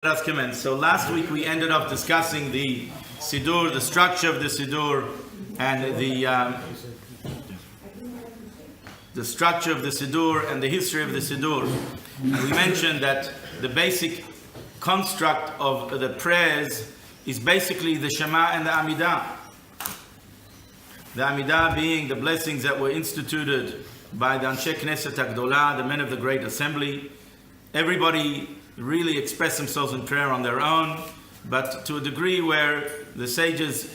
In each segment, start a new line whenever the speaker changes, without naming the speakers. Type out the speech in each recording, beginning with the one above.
Let us commence. So last week we ended up discussing the Siddur, the structure of the Siddur, and the structure of the Siddur and the history of the Siddur. And we mentioned that the basic construct of the prayers is basically the Shema and the Amidah. The Amidah being the blessings that were instituted by the Anshe Knesset HaGdolah, the men of the Great Assembly. Everybody really express themselves in prayer on their own, but to a degree where the sages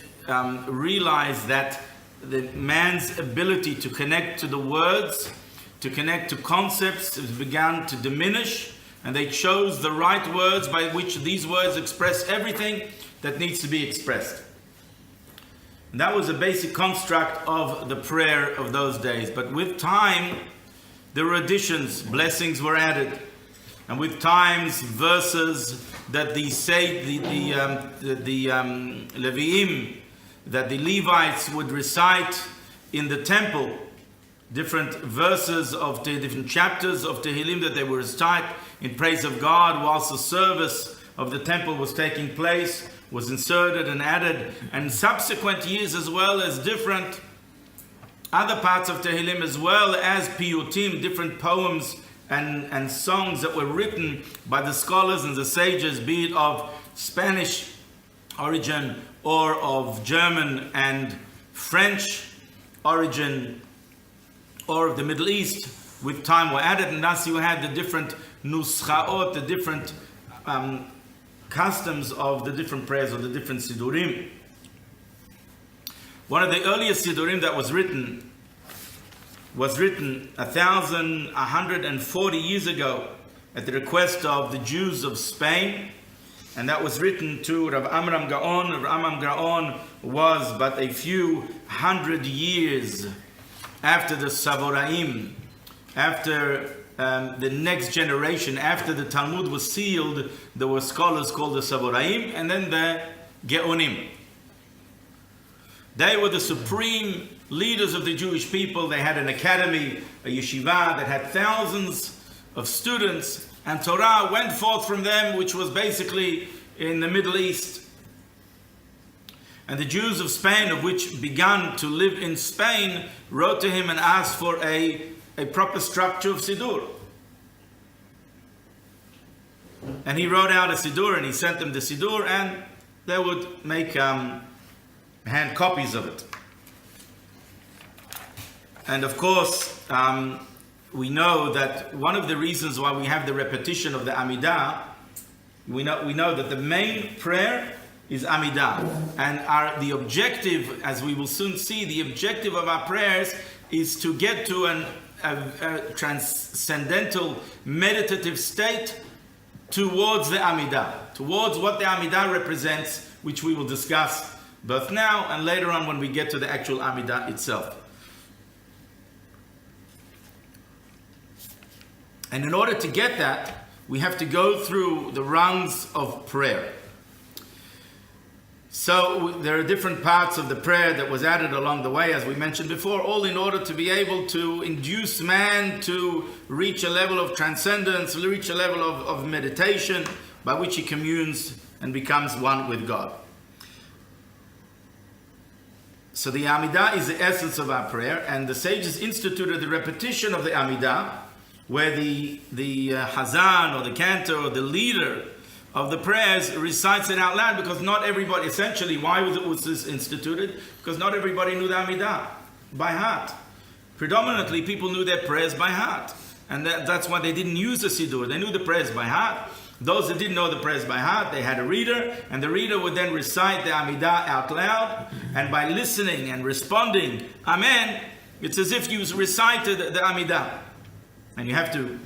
realize that the man's ability to connect to the words, to connect to concepts, began to diminish, and they chose the right words by which these words express everything that needs to be expressed. And that was a basic construct of the prayer of those days. But with time, there were additions, blessings were added. And with times, verses that the Leviim, that the Levites would recite in the temple, different verses of the different chapters of Tehillim that they would recite in praise of God whilst the service of the temple was taking place, was inserted and added, and subsequent years as well as different other parts of Tehillim, as well as piyutim, different poems and songs that were written by the scholars and the sages, be it of Spanish origin or of German and French origin or of the Middle East, with time were added, and thus you had the different nuschaot, the different customs of the different prayers of the different Siddurim. One of the earliest Siddurim that was written 1,140 years ago at the request of the Jews of Spain, and that was written to Rav Amram Gaon. Rav Amram Gaon was but a few hundred years after the Savoraim, after the next generation, after the Talmud was sealed. There were scholars called the Savoraim, and then the Geonim. They were the supreme leaders of the Jewish people. They had an academy, a yeshiva that had thousands of students, and Torah went forth from them, which was basically in the Middle East. And the Jews of Spain, of which began to live in Spain, wrote to him and asked for a proper structure of Siddur. And he wrote out a Siddur, and he sent them the Siddur, and they would make hand copies of it. And of course, we know that one of the reasons why we have the repetition of the Amidah, we know that the main prayer is Amidah. And the objective, as we will soon see, the objective of our prayers is to get to a transcendental meditative state towards the Amidah, towards what the Amidah represents, which we will discuss both now and later on when we get to the actual Amidah itself. And in order to get that, we have to go through the rungs of prayer. So there are different parts of the prayer that was added along the way, as we mentioned before, all in order to be able to induce man to reach a level of transcendence, reach a level of meditation by which he communes and becomes one with God. So the Amidah is the essence of our prayer, and the sages instituted the repetition of the Amidah, where the Hazan or the cantor or the leader of the prayers recites it out loud, because not everybody, essentially, why was this instituted? Because not everybody knew the Amidah by heart. Predominantly, people knew their prayers by heart, and that's why they didn't use the Siddur. They knew the prayers by heart. Those that didn't know the prayers by heart, they had a reader, and the reader would then recite the Amidah out loud, and by listening and responding, Amen, it's as if you recited the Amidah. And you have to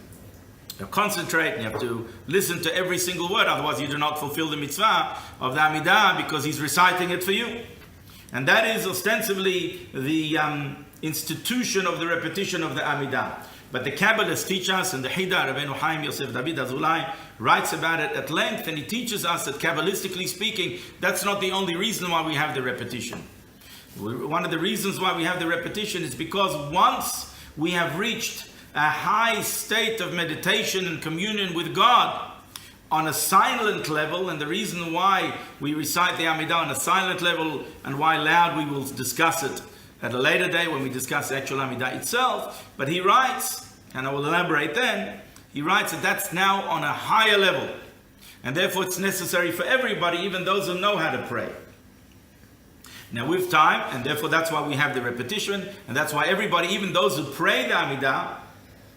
concentrate, and you have to listen to every single word, otherwise you do not fulfill the mitzvah of the Amidah, because he's reciting it for you. And that is ostensibly the institution of the repetition of the Amidah. But the Kabbalists teach us, and the Hida, Rabbeinu Chaim Yosef David Azulai, writes about it at length, and he teaches us that Kabbalistically speaking, that's not the only reason why we have the repetition. One of the reasons why we have the repetition is because once we have reached a high state of meditation and communion with God, on a silent level, and the reason why we recite the Amidah on a silent level and why loud, we will discuss it at a later day when we discuss the actual Amidah itself. But he writes, and I will elaborate then, he writes that that's now on a higher level, and therefore it's necessary for everybody, even those who know how to pray. Now with time, and therefore that's why we have the repetition, and that's why everybody, even those who pray the Amidah,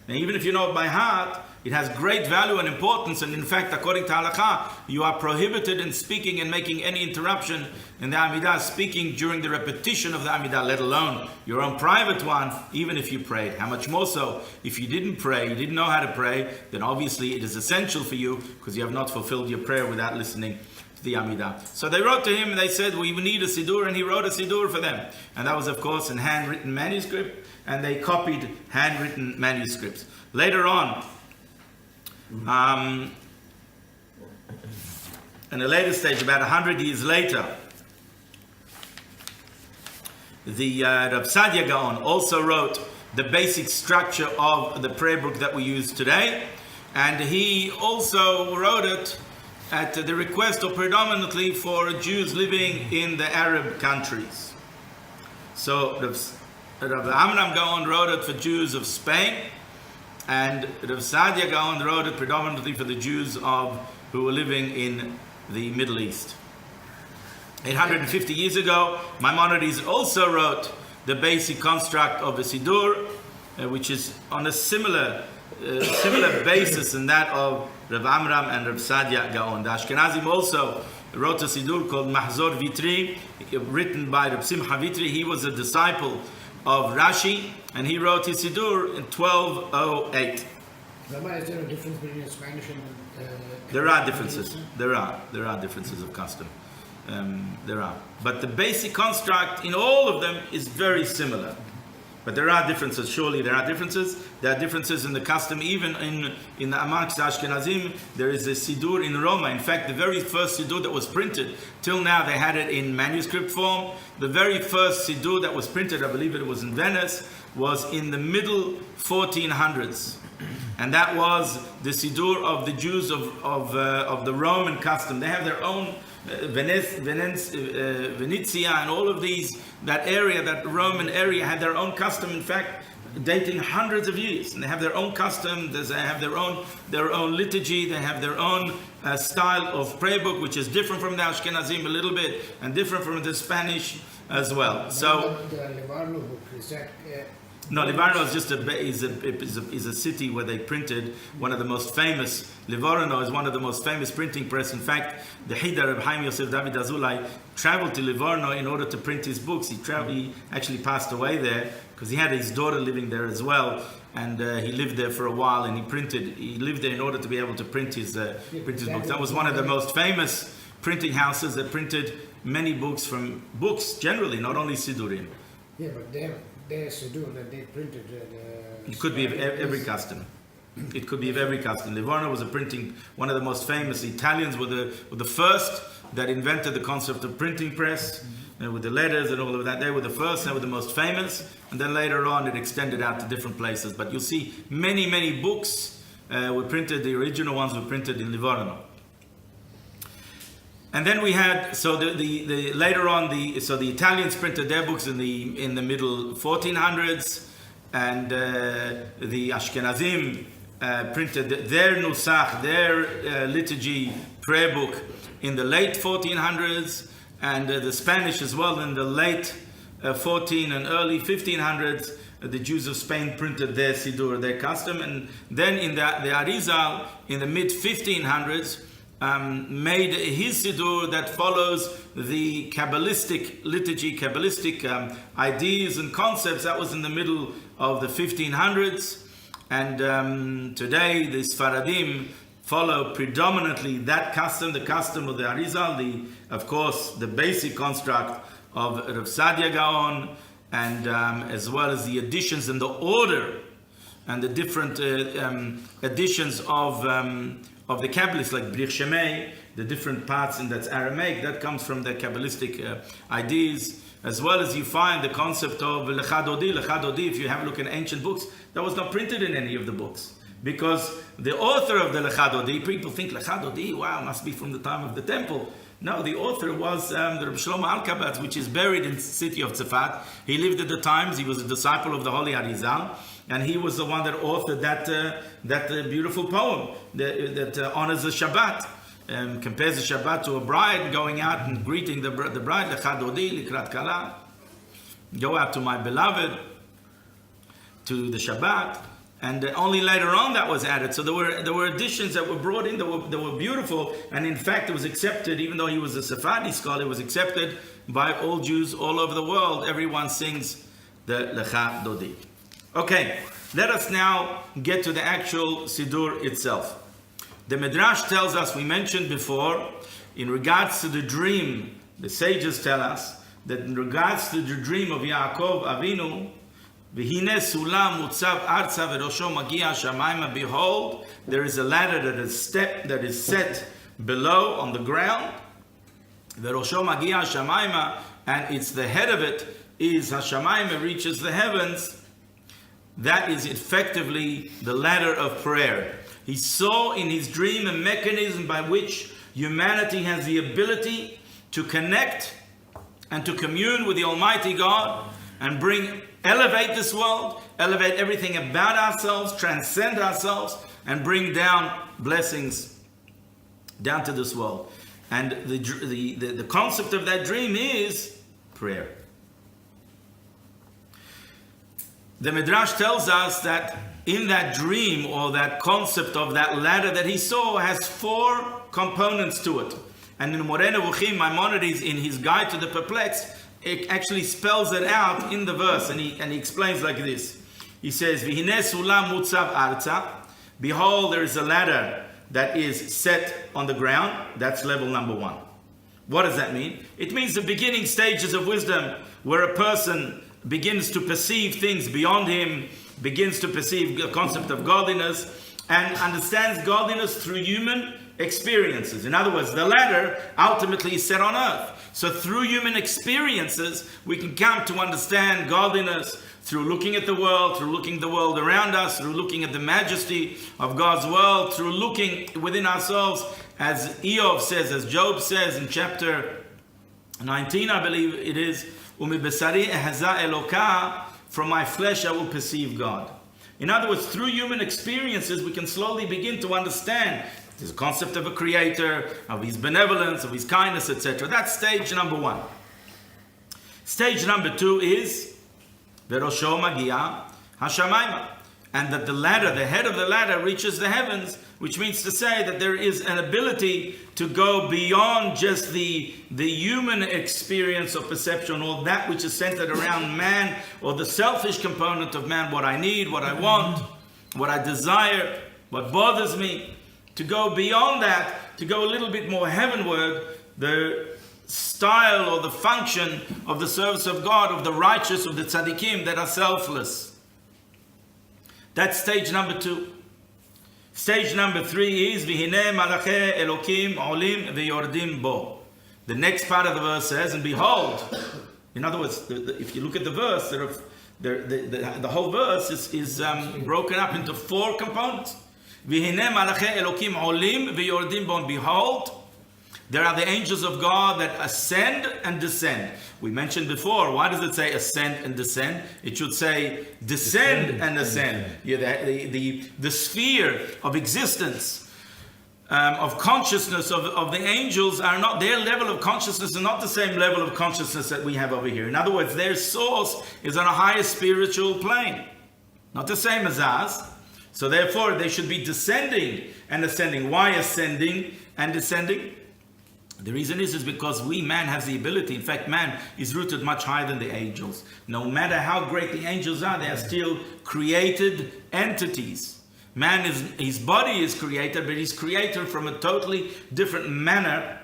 and even if you know it by heart, it has great value and importance, and in fact, according to halakha, you are prohibited in speaking and making any interruption in the Amidah, speaking during the repetition of the Amidah, let alone your own private one, even if you prayed. How much more so if you didn't pray, you didn't know how to pray, then obviously it is essential for you, because you have not fulfilled your prayer without listening to the Amidah. So they wrote to him and they said, we need a Siddur, and he wrote a Siddur for them. And that was, of course, in handwritten manuscript, and they copied handwritten manuscripts. Later on, in a later stage, about 100 years later, the Rav Sadia Gaon also wrote the basic structure of the prayer book that we use today, and he also wrote it at the request, or predominantly, for Jews living in the Arab countries. So Rav Amram Gaon wrote it for Jews of Spain, and Rav Sadia Gaon wrote it predominantly for the Jews who were living in the Middle East. 850 years ago, Maimonides also wrote the basic construct of the Siddur, which is on a similar basis in that of Rav Amram and Rav Sadia Gaon. The Ashkenazim also wrote a Siddur called Mahzor Vitri, written by Rav Simcha Vitri. He was a disciple of Rashi, and he wrote his Siddur in 1208.
Is there a difference between Spanish and...
there are differences. There are differences of custom. There are. But the basic construct in all of them is very similar. But there are differences. Surely there are differences. There are differences in the custom. Even in the amongst Ashkenazim, there is a Siddur in Roma. In fact, the very first Siddur that was printed, till now they had it in manuscript form. The very first Siddur that was printed, I believe it was in Venice, was in the middle 1400s. And that was the Siddur of the Jews of the Roman custom. They have their own Venezia and all of these, that area, that Roman area, had their own custom, in fact, dating hundreds of years. And they have their own custom, they have their own liturgy, they have their own style of prayer book, which is different from the Ashkenazim a little bit, and different from the Spanish as well. So
the Livorno book, is that...
No, Livorno is just a city where they printed one of the most famous. Livorno is one of the most famous printing press. In fact, the Hidar of Chaim Yosef David Azulai traveled to Livorno in order to print his books. He actually passed away there because he had his daughter living there as well, and he lived there for a while. And he lived there in order to be able to print his books. That was one of the most famous printing houses that printed many books generally, not only Siddurim.
Yeah, but their Siddur that they printed.
It could be of every custom. It could be of every custom. Livorno was one of the most famous. The Italians were the first that invented the concept of printing press, with the letters and all of that. They were the first, they were the most famous, and then later on it extended out to different places. But you'll see many books were printed, the original ones were printed in Livorno. And then we had, so the later on, the Italians printed their books in the middle 1400s, and the Ashkenazim printed their Nusach, their liturgy prayer book, in the late 1400s, and the Spanish as well in the late 14 and early 1500s. The Jews of Spain printed their Siddur, their custom, and then in the Arizal in the mid 1500s. Made his Siddur that follows the Kabbalistic liturgy, Kabbalistic ideas and concepts. That was in the middle of the 1500s. And today the Sfaradim follow predominantly that custom, the custom of the Arizal, of course, the basic construct of Rav Sadia Gaon, and as well as the additions and the order and the different additions of the Kabbalists, like Brich Shemei, the different parts in that's Aramaic, that comes from the Kabbalistic ideas, as well as you find the concept of Lecha Dodi. Lecha Dodi, if you have a look in ancient books, that was not printed in any of the books. because the author of the Lecha Dodi, people think Lecha Dodi, wow, must be from the time of the temple. No, the author was the Reb Shlomo Alkabatz, which is buried in the city of Tzfat. He lived at the times, he was a disciple of the Holy Arizal, and he was the one that authored that beautiful poem that honors the Shabbat. Compares the Shabbat to a bride going out and greeting the bride, Lecha Dodi, Likrat Kala. Go out to my beloved, to the Shabbat. And only later on that was added. So there were additions that were brought in that were beautiful. And in fact, it was accepted, even though he was a Sephardi scholar, it was accepted by all Jews all over the world. Everyone sings the Lecha Dodi. Okay, let us now get to the actual Siddur itself. The Midrash tells us, we mentioned before, in regards to the dream, the sages tell us that in regards to the dream of Yaakov Avinu, V'hine sulam mutzav arza v'rosho magia shamayma. Behold, there is a ladder that is set below on the ground. V'rosho magia shamayma, and it's the head of it is hashamayma, reaches the heavens. That is effectively the ladder of prayer. He saw in his dream a mechanism by which humanity has the ability to connect and to commune with the Almighty God and elevate this world, elevate everything about ourselves, transcend ourselves, and bring down blessings down to this world. And the concept of that dream is prayer. The Midrash tells us that in that dream, or that concept of that ladder that he saw, has 4 components to it. And in Moreh Nevuchim, Maimonides, in his Guide to the Perplexed, it actually spells it out in the verse, and he explains like this. He says, "V'hineh sulam mutzav arza." Behold, there is a ladder that is set on the ground. That's level number 1. What does that mean? It means the beginning stages of wisdom, where a person begins to perceive things beyond him, begins to perceive the concept of godliness, and understands godliness through human experiences. In other words, the ladder ultimately is set on earth. So through human experiences, we can come to understand godliness through looking at the world, through looking at the world around us, through looking at the majesty of God's world, through looking within ourselves, as Eov says, as Job says in chapter 19, I believe it is, "Umi besari ehaza Eloka," from my flesh I will perceive God. In other words, through human experiences, we can slowly begin to understand the concept of a creator, of his benevolence, of his kindness, etc. That's stage number 1. Stage number 2 is Verosho Magia Hashamayma, and that the ladder, the head of the ladder, reaches the heavens, which means to say that there is an ability to go beyond just the human experience of perception, or that which is centered around man, or the selfish component of man, what I need, what I want, what I desire, what bothers me. To go beyond that, to go a little bit more heavenward, the style or the function of the service of God, of the righteous, of the tzaddikim that are selfless. That's stage number 2. Stage number 3 is V'hineh malache Elokim olim v'yordim bo. The next part of the verse says, and behold. In other words, if you look at the verse, the whole verse is broken up into 4 components. V'hineh malache Elokim olim v'yordim bo. Behold, there are the angels of God that ascend and descend. We mentioned before, why does it say ascend and descend? It should say descend and ascend. Yeah, the sphere of existence, of consciousness of the angels are not, their level of consciousness is not the same level of consciousness that we have over here. In other words, their source is on a higher spiritual plane. Not the same as ours. So therefore, they should be descending and ascending. Why ascending and descending? The reason is because man has the ability. In fact, man is rooted much higher than the angels. No matter how great the angels are, they are still created entities. Man his body is created, but he's created from a totally different manner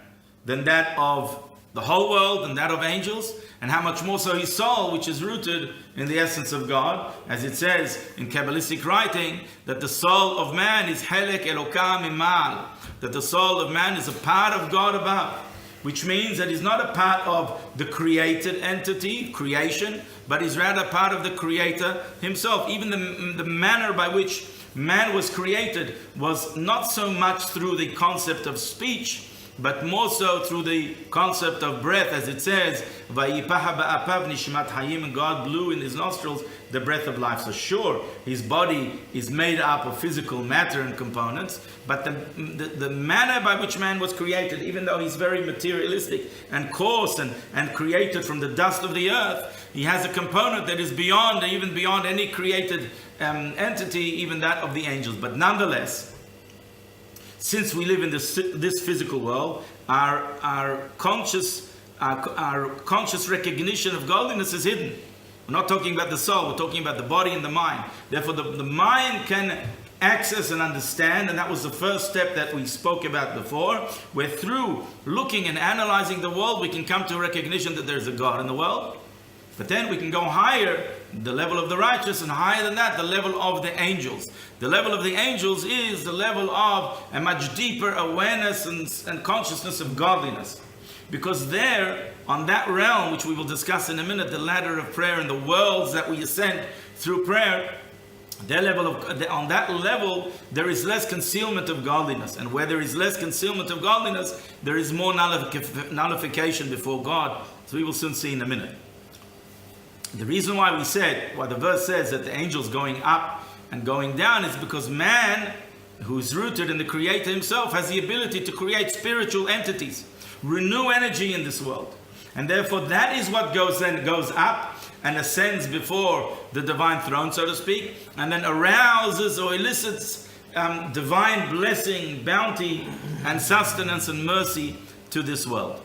than that of the whole world and that of angels. And how much more so his soul, which is rooted in the essence of God, as it says in Kabbalistic writing, that the soul of man is Helek Elokah Mimal, that the soul of man is a part of God above, which means that he's not a part of the created entity, creation, but is rather part of the Creator himself. Even the manner by which man was created was not so much through the concept of speech, but more so through the concept of breath, as it says, "Vayipaha ba'apav nishmat hayim," and God blew in his nostrils the breath of life. So sure, his body is made up of physical matter and components, but the manner by which man was created, even though he's very materialistic and coarse and created from the dust of the earth, he has a component that is even beyond any created entity, even that of the angels. But nonetheless, since we live in this physical world, our conscious recognition of godliness is hidden. We're not talking about the soul, we're talking about the body and the mind. Therefore, the mind can access and understand, and that was the first step that we spoke about before, where through looking and analyzing the world, we can come to a recognition that there's a God in the world. But then we can go higher, the level of the righteous, and higher than that, the level of the angels. The level of the angels is the level of a much deeper awareness and consciousness of godliness. Because there, on that realm, which we will discuss in a minute, the ladder of prayer and the worlds that we ascend through prayer, on that level, there is less concealment of godliness. And where there is less concealment of godliness, there is more nullification before God. So we will soon see in a minute. The reason why the verse says that the angels going up and going down is because man, who is rooted in the Creator himself, has the ability to create spiritual entities, renew energy in this world. And therefore that is what goes up and ascends before the divine throne, so to speak, and then arouses or elicits divine blessing, bounty, and sustenance and mercy to this world.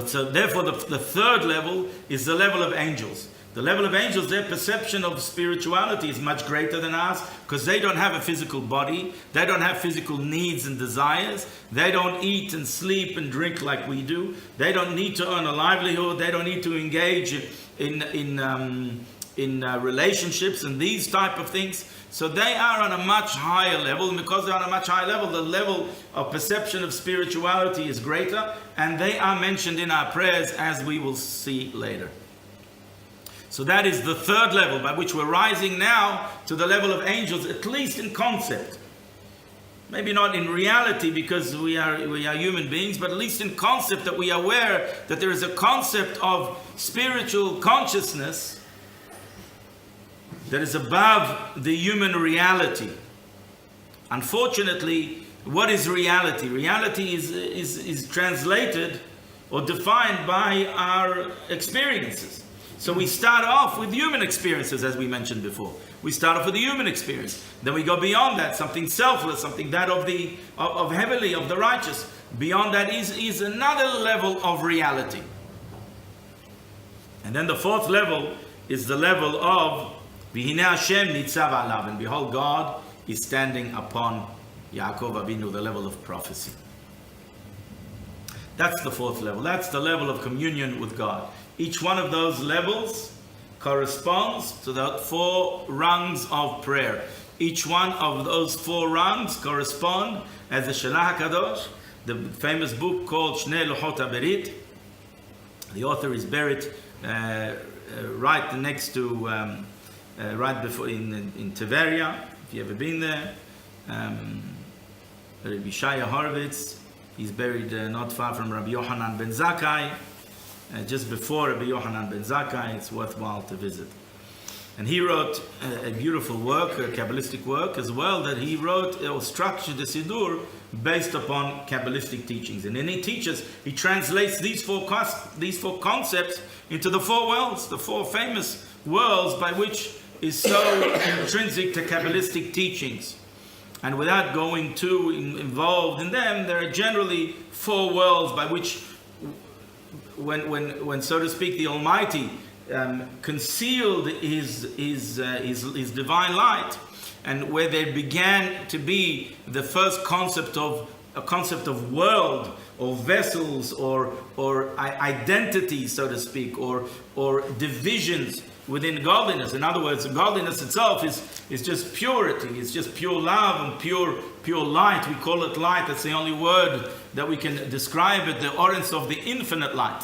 So therefore, the third level is the level of angels. The level of angels, their perception of spirituality is much greater than ours, because they don't have a physical body, they don't have physical needs and desires, they don't eat and sleep and drink like we do, they don't need to earn a livelihood, they don't need to engage in relationships and these type of things. So they are on a much higher level, and because they're on a much higher level, the level of perception of spirituality is greater, and they are mentioned in our prayers, as we will see later. So that is the third level by which we're rising now to the level of angels, at least in concept. Maybe not in reality, because we are human beings, but at least in concept, that we are aware that there is a concept of spiritual consciousness that is above the human reality. Unfortunately, what is reality? Reality is translated or defined by our experiences. So we start off with human experiences, as we mentioned before. We start off with the human experience. Then we go beyond that, something selfless, something that of heavenly, of the righteous. Beyond that is another level of reality. And then the fourth level is the level of V'hinei Hashem nitzav alav, and behold, God is standing upon Yaakov Avinu, the level of prophecy. That's the fourth level. That's the level of communion with God. Each one of those levels corresponds to the 4 rungs of prayer. Each one of those 4 rungs correspond, as the Shelah HaKadosh, the famous book called Shnei Luchot HaBerit. The author is buried right next to, right before in Tiberia, if you've ever been there. Rabbi Shaya Horowitz, he's buried not far from Rabbi Yochanan ben Zakkai. Just before Rabbi Yochanan ben Zakkai, it's worthwhile to visit. And he wrote a beautiful work, a Kabbalistic work as well, that he wrote or structured the Siddur based upon Kabbalistic teachings. And then he translates these four concepts into the 4 worlds, the 4 famous worlds by which is so intrinsic to Kabbalistic teachings. And without going too involved in them, there are generally 4 worlds by which when so to speak, the Almighty concealed his divine light, and where there began to be the first concept of world or vessels or identities, so to speak, or divisions within godliness. In other words, godliness itself is just purity. It's just pure love and pure light. We call it light. That's the only word that we can describe it, the orange of the infinite light.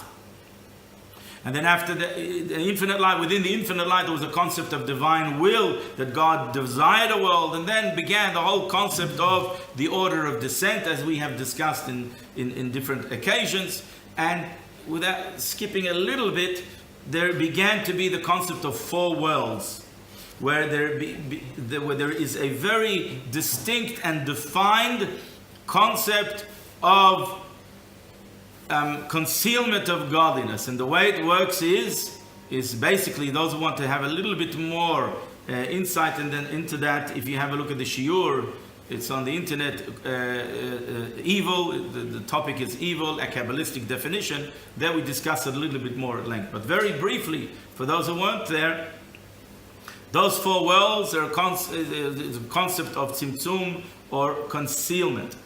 And then after the infinite light, within the infinite light, there was a concept of divine will, that God desired a world, and then began the whole concept of the order of descent, as we have discussed in different occasions. And without skipping a little bit, there began to be the concept of four worlds, where there is a very distinct and defined concept of concealment of godliness. And the way it works is basically, those who want to have a little bit more insight into that, if you have a look at the shiur, it's on the internet, evil, the topic is evil, a Kabbalistic definition. There we discuss it a little bit more at length. But very briefly, for those who weren't there, those four worlds are a concept of tzimtzum, or concealment.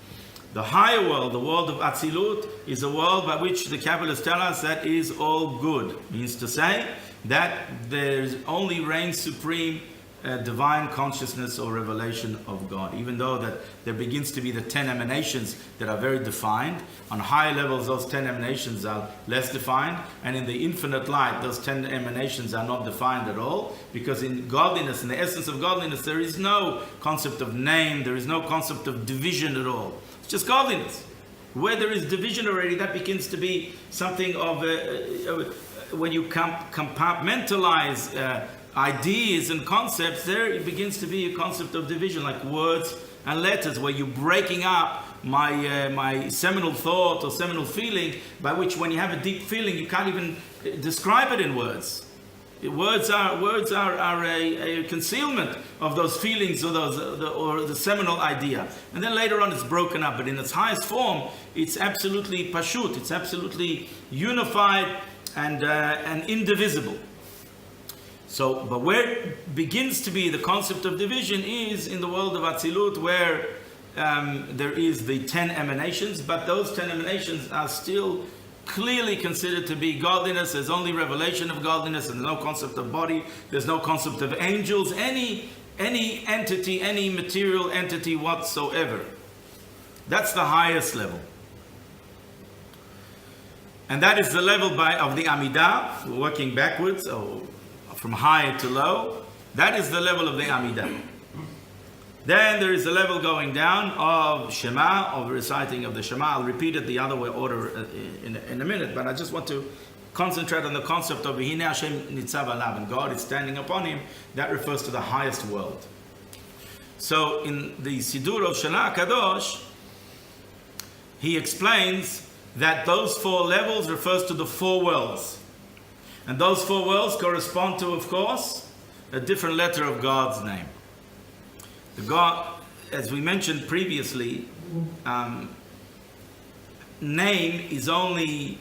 The higher world, the world of Atzilut, is a world by which the Kabbalists tell us that is all good. Means to say that there only reigns supreme divine consciousness or revelation of God. Even though that there begins to be the 10 emanations that are very defined. On higher levels, those 10 emanations are less defined. And in the infinite light, those 10 emanations are not defined at all. Because in godliness, in the essence of godliness, there is no concept of name, there is no concept of division at all. It's just godliness. Where there is division already, that begins to be something of when you compartmentalize ideas and concepts, there it begins to be a concept of division, like words and letters, where you're breaking up my seminal thought or seminal feeling, by which when you have a deep feeling, you can't even describe it in words. Words are a concealment of those feelings or the seminal idea. And then later on it's broken up, but in its highest form, it's absolutely pashut, it's absolutely unified and indivisible. So, but where it begins to be the concept of division is in the world of Atzilut, where there is the 10 emanations, but those 10 emanations are still clearly considered to be godliness. There's only revelation of godliness, and there's no concept of body, there's no concept of angels, any entity, any material entity whatsoever. That's the highest level. And that is the level of the Amidah. We're working backwards, from high to low. That is the level of the Amidah. Then there is a level going down of Shema, of reciting of the Shema. I'll repeat it the other way order in a minute, but I just want to concentrate on the concept of V'hinei Hashem nitzav alav, and God is standing upon him. That refers to the highest world. So in the Siddur of Shana Kadosh, he explains that those four levels refers to the four worlds. And those four worlds correspond to, of course, a different letter of God's name. The God, as we mentioned previously, name is only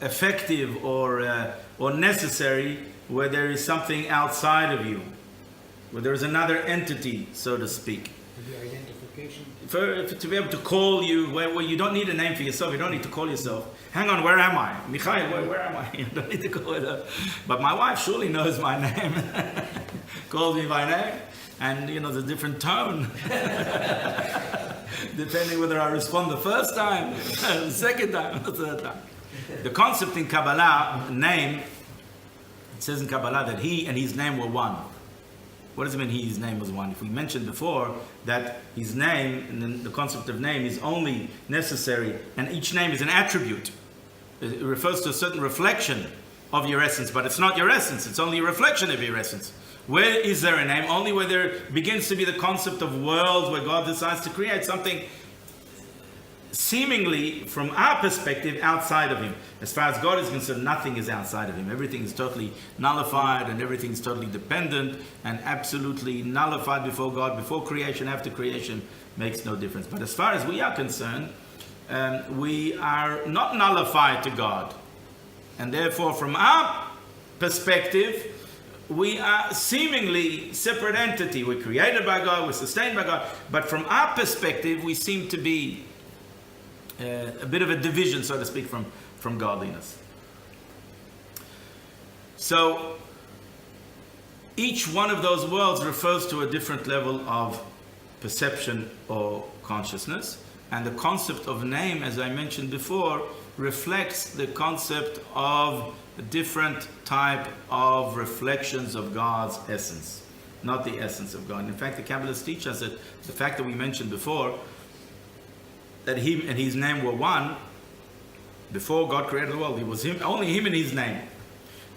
effective or to where there is something outside of you, where there is another entity, so to speak.
The identification.
To be able to call you, where you don't need a name for yourself, you don't need to call yourself. Hang on, where am I? Michael, where am I? You don't need to call it up. But my wife surely knows my name. Calls me by name. And, there's a different tone. Depending whether I respond the first time, the second time, the third time. The concept in Kabbalah, name, it says in Kabbalah that he and his name were one. What does it mean his name was one? If we mentioned before that his name, and the concept of name is only necessary, and each name is an attribute. It refers to a certain reflection of your essence, but it's not your essence, it's only a reflection of your essence. Where is there a name? Only where there begins to be the concept of worlds, where God decides to create something seemingly, from our perspective, outside of him. As far as God is concerned, nothing is outside of him. Everything is totally nullified, and everything is totally dependent and absolutely nullified before God. Before creation, after creation, makes no difference. But as far as we are concerned, we are not nullified to God. And therefore, from our perspective, we are seemingly separate entity. We're created by God, we're sustained by God. But from our perspective, we seem to be a bit of a division, so to speak, from godliness. So each one of those worlds refers to a different level of perception or consciousness, And the concept of name, as I mentioned before, reflects the concept of a different type of reflections of God's essence, not the essence of God. In fact, the Kabbalists teach us that the fact that we mentioned before, that Him and His name were one, before God created the world, it was Him, only Him and His name.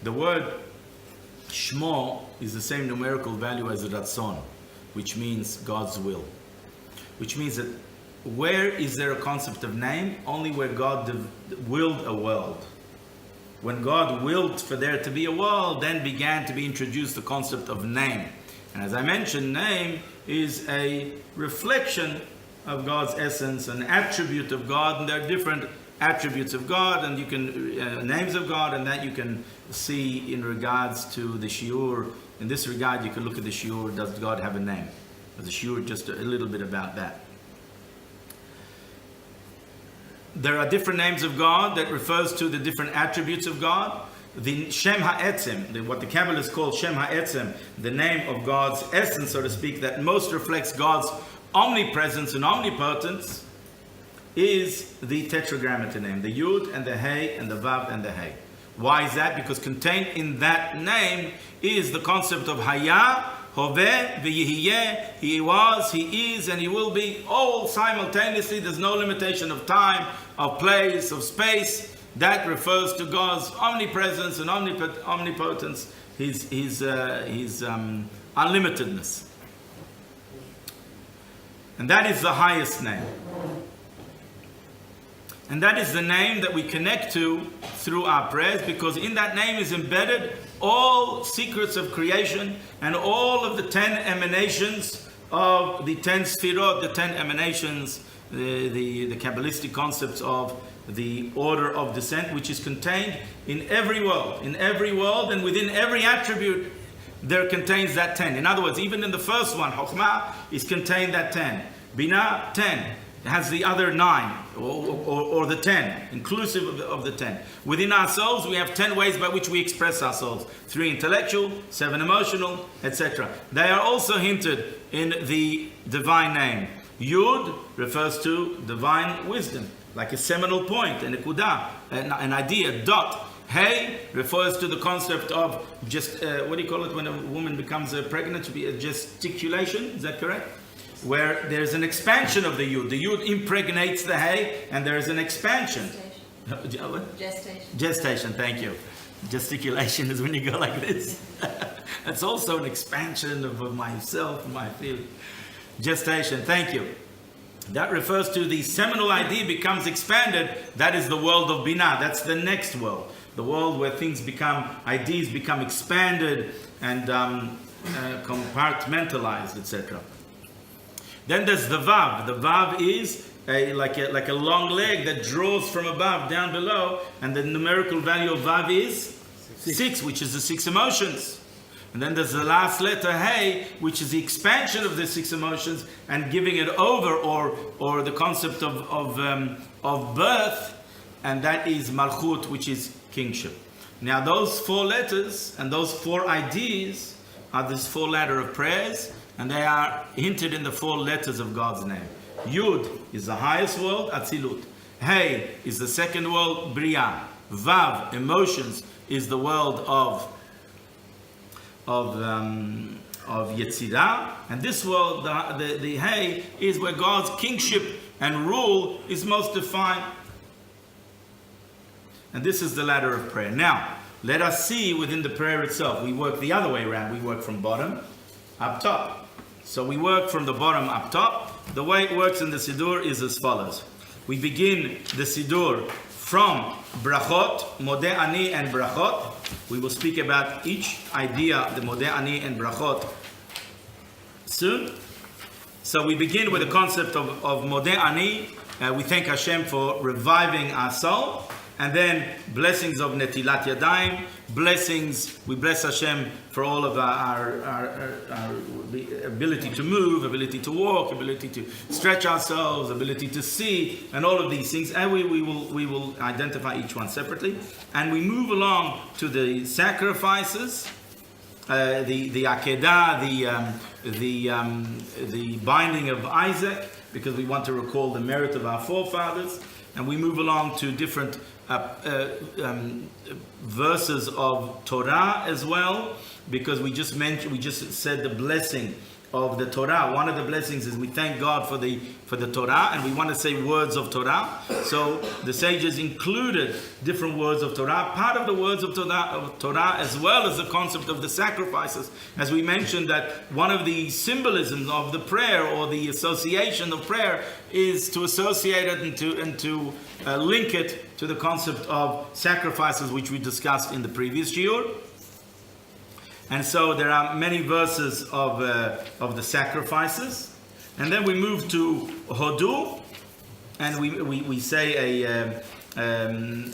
The word Shmo is the same numerical value as Ratzon, which means God's will. Which means that where is there a concept of name? Only where God willed a world. When God willed for there to be a world, then began to be introduced the concept of name. And as I mentioned, name is a reflection of God's essence, an attribute of God, and there are different attributes of God, and you can names of God, and that you can see in regards to the shiur. In this regard, you can look at the shiur. Does God have a name? The shiur, just a little bit about that. There are different names of God that refers to the different attributes of God. The Shem HaEtzem, what the Kabbalists call Shem HaEtzem, the name of God's essence, so to speak, that most reflects God's omnipresence and omnipotence, is the tetragrammaton name, the Yud and the Hey and the Vav and the Hey. Why is that? Because contained in that name is the concept of Haya, Hoveh, V'yihiyeh, He was, He is, and He will be, all simultaneously. There's no limitation of time, of place, of space. That refers to God's omnipresence and omnipotence, His unlimitedness. And that is the highest name. And that is the name that we connect to through our prayers, because in that name is embedded all secrets of creation and all of the 10 emanations of the 10 sfirot, the 10 emanations, the Kabbalistic concepts of the order of descent, which is contained in every world. In every world and within every attribute, there contains that 10. In other words, even in the first one, Chokhmah, is contained that 10. Binah, 10. It has the other 9, or the 10, inclusive of the 10. Within ourselves, we have 10 ways by which we express ourselves. 3 intellectual, 7 emotional, etc. They are also hinted in the divine name. Yud refers to divine wisdom, like a seminal point, an ikudah, an idea, a dot. Hey refers to the concept of just, what do you call it when a woman becomes pregnant? To be a gesticulation, is that correct? Where there's an expansion of the Yud. The Yud impregnates the Hey, and there's an expansion. Gestation, thank you. Gesticulation is when you go like this. That's also an expansion of myself, my feeling. Gestation, thank you. That refers to the seminal idea becomes expanded. That is the world of Binah. That's the next world. The world where things become, ideas become expanded and compartmentalized, etc. Then there's the Vav. The Vav is like a long leg that draws from above down below, and the numerical value of Vav is 6, which is the 6 emotions. And then there's the last letter Hey, which is the expansion of the 6 emotions and giving it over, or the concept of birth, and that is Malchut, which is kingship. Now those 4 letters and those 4 ideas are this 4 ladder of prayers, and they are hinted in the 4 letters of God's name. Yud is the highest world, Atzilut. Hey is the second world, Bria. Vav, emotions, is the world of Yetzirah. And this world, the Hey, is where God's kingship and rule is most defined. And this is the ladder of prayer. Now, let us see within the prayer itself. We work the other way around. We work from bottom up top. So we work from the bottom up top. The way it works in the Siddur is as follows. We begin the Siddur from Brachot, Modeh Ani and Brachot. We will speak about each idea, the Modeh Ani and Brachot, soon. So we begin with the concept of Modeh Ani. We thank Hashem for reviving our soul. And then blessings of Netilat Yadayim, blessings, we bless Hashem for all of our ability to move, ability to walk, ability to stretch ourselves, ability to see, and all of these things. And we will identify each one separately. And we move along to the sacrifices, the Akedah, the binding of Isaac, because we want to recall the merit of our forefathers. And we move along to different verses of Torah as well, because we just said the blessing of the Torah. One of the blessings is we thank God for the Torah, and we want to say words of Torah. So the sages included different words of Torah. Part of the words of Torah as well as the concept of the sacrifices. As we mentioned, that one of the symbolisms of the prayer, or the association of prayer, is to associate it and to link it to the concept of sacrifices, which we discussed in the previous shiur. And so there are many verses of the sacrifices. And then we move to Hodu, and we say a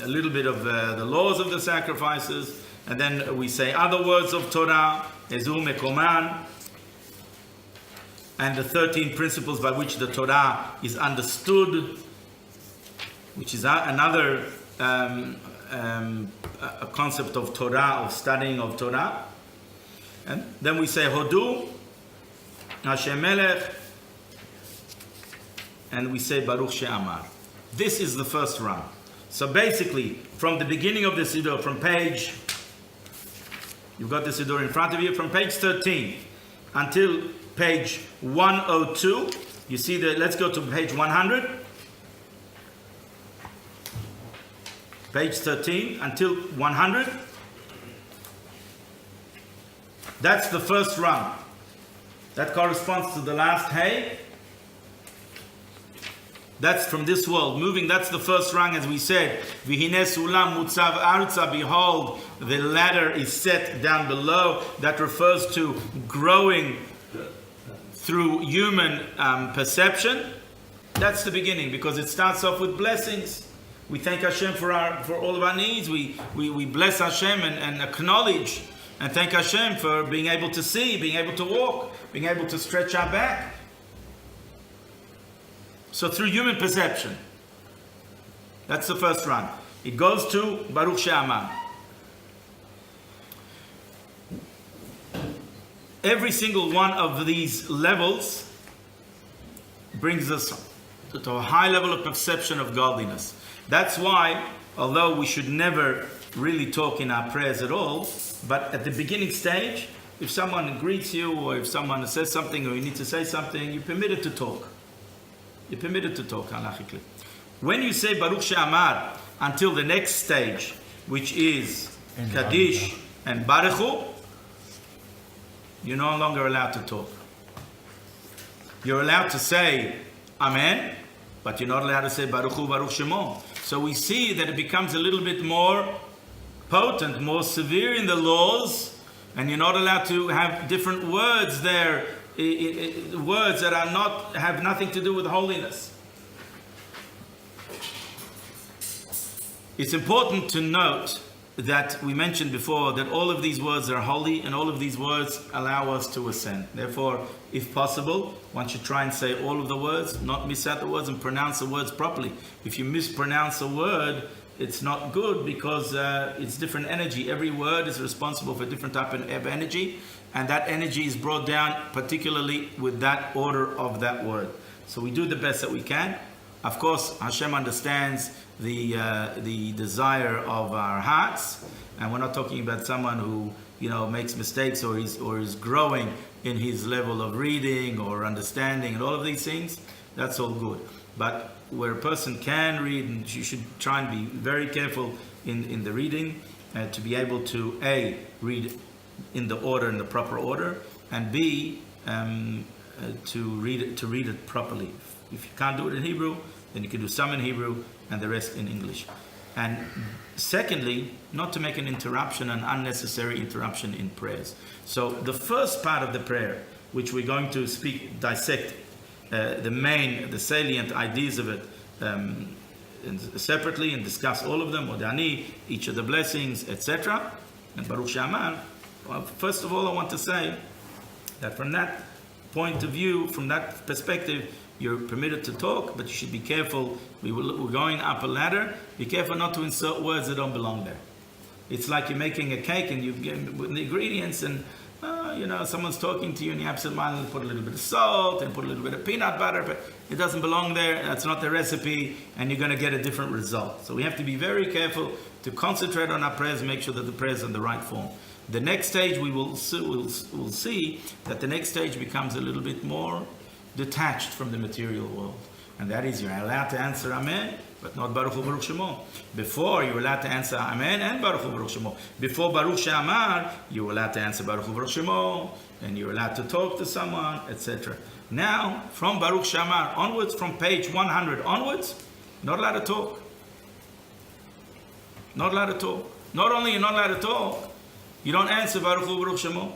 little bit of the laws of the sacrifices. And then we say other words of Torah, Ezu Mekoman, and the 13 principles by which the Torah is understood, which is another a concept of Torah, of studying of Torah. And then we say Hodu, Hashem Melech, and we say Baruch She'amar. This is the first run. So basically, from the beginning of the Siddur, from page, you've got the Siddur in front of you, from page 13 until page 102, you see that, let's go to page 100. Page 13 until 100. That's the first run. That corresponds to the last hay. That's from this world. Moving, that's the first rung, as we said. V'hineh sulam mutzav arza, behold, the ladder is set down below. That refers to growing through human perception. That's the beginning, because it starts off with blessings. We thank Hashem for all of our needs. We bless Hashem and acknowledge and thank Hashem for being able to see, being able to walk, being able to stretch our back. So through human perception, that's the first run. It goes to Baruch She'amar. Every single one of these levels brings us to a high level of perception of godliness. That's why, although we should never really talk in our prayers at all, but at the beginning stage, if someone greets you, or if someone says something, or you need to say something, you're permitted to talk. You're permitted to talk, halachically. When you say Baruch She'amar until the next stage, which is Kaddish and Baruchu, you're no longer allowed to talk. You're allowed to say Amen, but you're not allowed to say Baruchu Baruch Shemo. So we see that it becomes a little bit more potent, more severe in the laws, and you're not allowed to have different words there, words that have nothing to do with holiness. It's important to note that we mentioned before that all of these words are holy, and all of these words allow us to ascend. Therefore, if possible, one should try and say all of the words, not miss out the words, and pronounce the words properly. If you mispronounce a word, it's not good, because it's different energy. Every word is responsible for a different type of energy, and that energy is brought down particularly with that order of that word. So we do the best that we can. Of course, Hashem understands the desire of our hearts, and we're not talking about someone who makes mistakes or is growing in his level of reading or understanding and all of these things. That's all good. But where a person can read, and you should try and be very careful in the reading, to be able to A, read in the proper order, and B, to read it properly. If you can't do it in Hebrew, then you can do some in Hebrew and the rest in English. And secondly, not to make an unnecessary interruption in prayers. So the first part of the prayer, which we're going to dissect the salient ideas of it separately and discuss all of them, Odani, each of the blessings, etc. And Baruch She'amar. Well, first of all, I want to say that from that point of view, from that perspective, you're permitted to talk, but you should be careful. We're going up a ladder. Be careful not to insert words that don't belong there. It's like you're making a cake and you get the ingredients, and someone's talking to you and you absent-mindedly put a little bit of salt and put a little bit of peanut butter, but it doesn't belong there. That's not the recipe, and you're going to get a different result. So we have to be very careful to concentrate on our prayers and make sure that the prayers are in the right form. The next stage we'll see that the next stage becomes a little bit more detached from the material world. And that is, you're allowed to answer Amen, but not Baruch Hu Baruch Shemo. Before, you were allowed to answer Amen and Baruch Hu Baruch Shemo. Before Baruch She'amar, you were allowed to answer Baruch Hu Baruch Shemo, and you were allowed to talk to someone, etc. Now, from Baruch She'amar onwards, from page 100 onwards, not allowed to talk. Not allowed to talk. Not only you're not allowed to talk, you don't answer Baruch Hu Baruch Shemo.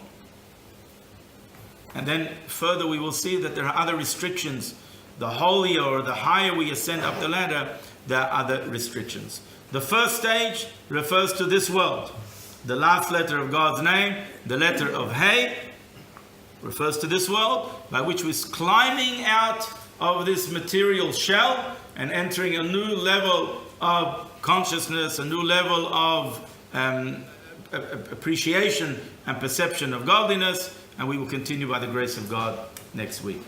And then further we will see that there are other restrictions. The holier or the higher we ascend up the ladder, there are other restrictions. The first stage refers to this world. The last letter of God's name, the letter of Hey, refers to this world, by which we're climbing out of this material shell and entering a new level of consciousness, a new level of appreciation and perception of godliness, and we will continue by the grace of God next week.